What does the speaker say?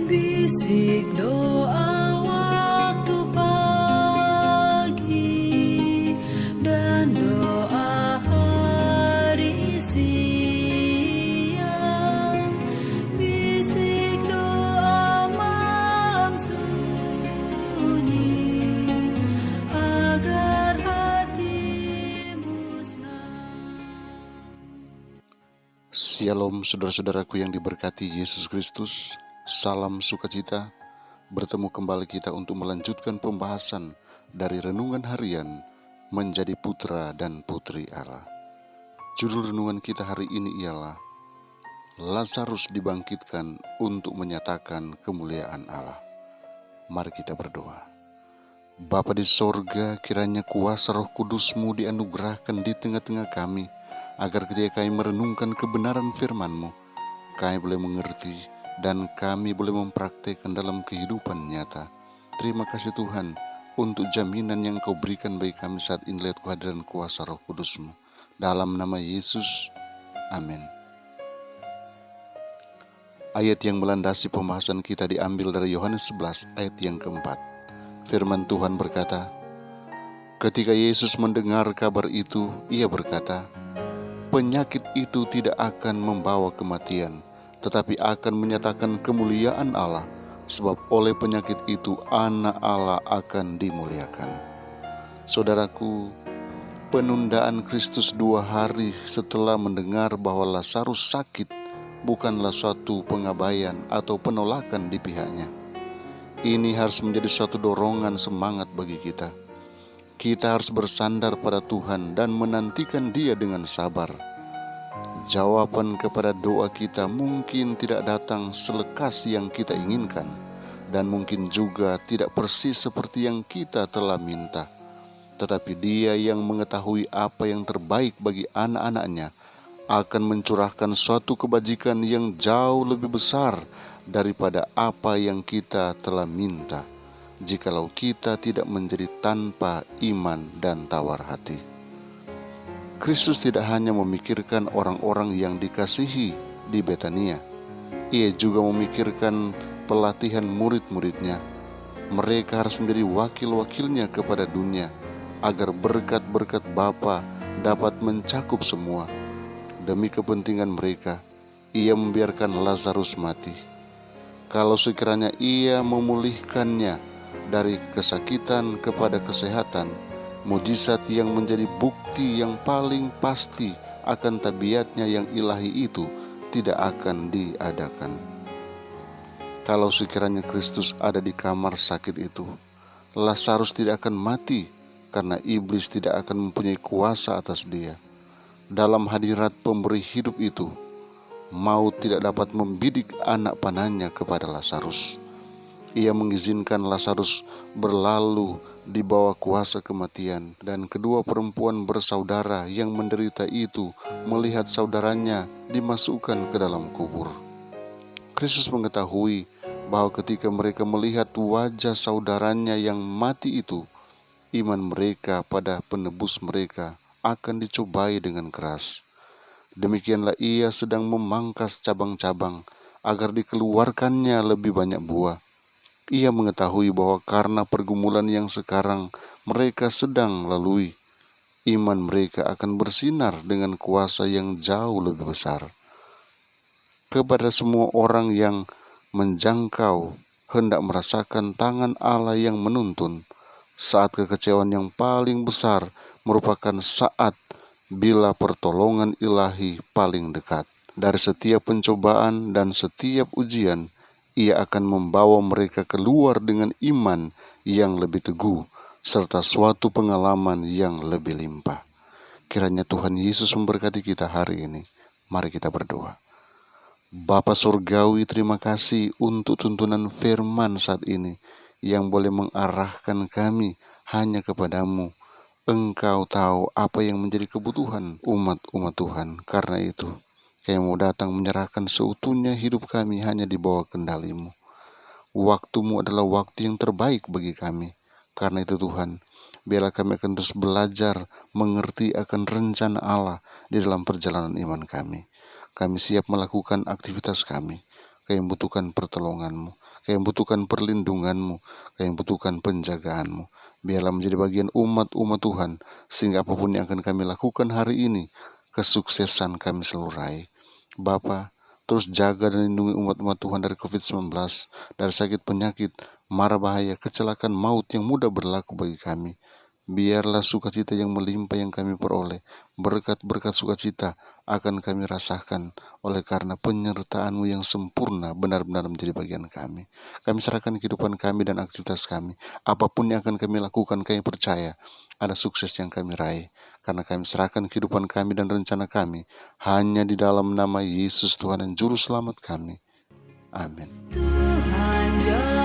Bisik doa waktu pagi dan doa hari siang, bisik doa malam sunyi agar hatimu senang. Shalom saudara-saudaraku yang diberkati Yesus Kristus. Salam sukacita. Bertemu kembali kita untuk melanjutkan pembahasan dari renungan harian menjadi putra dan putri Allah. Judul renungan kita hari ini ialah Lazarus dibangkitkan untuk menyatakan kemuliaan Allah. Mari kita berdoa. Bapa di sorga, kiranya kuasa Roh Kudus-Mu dianugerahkan di tengah-tengah kami, agar ketika kami merenungkan kebenaran firman-Mu, kami boleh mengerti dan kami boleh mempraktikkan dalam kehidupan nyata. Terima kasih Tuhan untuk jaminan yang Kau berikan bagi kami saat ini lewat kehadiran kuasa Roh Kudus-Mu. Dalam nama Yesus, amin. Ayat yang melandasi pembahasan kita diambil dari Yohanes 11 ayat yang keempat. Firman Tuhan berkata, ketika Yesus mendengar kabar itu, ia berkata, penyakit itu tidak akan membawa kematian, tetapi akan menyatakan kemuliaan Allah, sebab oleh penyakit itu anak Allah akan dimuliakan. Saudaraku, penundaan Kristus 2 hari setelah mendengar bahwa Lazarus sakit bukanlah suatu pengabaian atau penolakan di pihaknya. Ini harus menjadi suatu dorongan semangat bagi kita. Kita harus bersandar pada Tuhan dan menantikan Dia dengan sabar. Jawaban kepada doa kita mungkin tidak datang selekas yang kita inginkan, dan mungkin juga tidak persis seperti yang kita telah minta. Tetapi Dia yang mengetahui apa yang terbaik bagi anak-anaknya akan mencurahkan suatu kebajikan yang jauh lebih besar daripada apa yang kita telah minta, jikalau kita tidak menjadi tanpa iman dan tawar hati. Kristus tidak hanya memikirkan orang-orang yang dikasihi di Betania, Ia juga memikirkan pelatihan murid-muridnya. Mereka harus menjadi wakil-wakilnya kepada dunia, agar berkat-berkat Bapa dapat mencakup semua. Demi kepentingan mereka, Ia membiarkan Lazarus mati. Kalau sekiranya Ia memulihkannya dari kesakitan kepada kesehatan, mujizat yang menjadi bukti yang paling pasti akan tabiatnya yang ilahi itu tidak akan diadakan. Kalau sekiranya Kristus ada di kamar sakit itu, Lazarus tidak akan mati karena iblis tidak akan mempunyai kuasa atas dia. Dalam hadirat pemberi hidup itu, maut tidak dapat membidik anak panahnya kepada Lazarus. Ia mengizinkan Lazarus berlalu di bawah kuasa kematian, dan kedua perempuan bersaudara yang menderita itu melihat saudaranya dimasukkan ke dalam kubur. Kristus mengetahui bahwa ketika mereka melihat wajah saudaranya yang mati itu, iman mereka pada penebus mereka akan dicobai dengan keras. Demikianlah Ia sedang memangkas cabang-cabang agar dikeluarkannya lebih banyak buah. Ia mengetahui bahwa karena pergumulan yang sekarang mereka sedang lalui, iman mereka akan bersinar dengan kuasa yang jauh lebih besar. Kepada semua orang yang menjangkau hendak merasakan tangan Allah yang menuntun, saat kekecewaan yang paling besar merupakan saat bila pertolongan ilahi paling dekat. Dari setiap pencobaan dan setiap ujian, Ia akan membawa mereka keluar dengan iman yang lebih teguh, serta suatu pengalaman yang lebih limpah. Kiranya Tuhan Yesus memberkati kita hari ini. Mari kita berdoa. Bapa Surgawi, terima kasih untuk tuntunan firman saat ini yang boleh mengarahkan kami hanya kepadamu. Engkau tahu apa yang menjadi kebutuhan umat-umat Tuhan. Karena itu, kami mau datang menyerahkan seutuhnya hidup kami hanya di bawah kendali-Mu. Waktu-Mu adalah waktu yang terbaik bagi kami. Karena itu Tuhan, biarlah kami akan terus belajar mengerti akan rencana Allah di dalam perjalanan iman kami. Kami siap melakukan aktivitas kami. Kami membutuhkan pertolongan-Mu. kami membutuhkan perlindungan-Mu, kami membutuhkan penjagaan-Mu. Biarlah menjadi bagian umat-umat Tuhan, sehingga apapun yang akan kami lakukan hari ini, kesuksesan kami selalu raih. Bapa, terus jaga dan lindungi umat-umat Tuhan dari COVID-19, dari sakit penyakit, mara bahaya, kecelakaan, maut yang mudah berlaku bagi kami. Biarlah sukacita yang melimpah yang kami peroleh, berkat-berkat sukacita akan kami rasakan oleh karena penyertaan-Mu yang sempurna benar-benar menjadi bagian kami. Kami serahkan kehidupan kami dan aktivitas kami. Apapun yang akan kami lakukan, kami percaya ada sukses yang kami raih. Karena kami serahkan kehidupan kami dan rencana kami hanya di dalam nama Yesus Tuhan dan Juru Selamat kami. Amin. Tuhan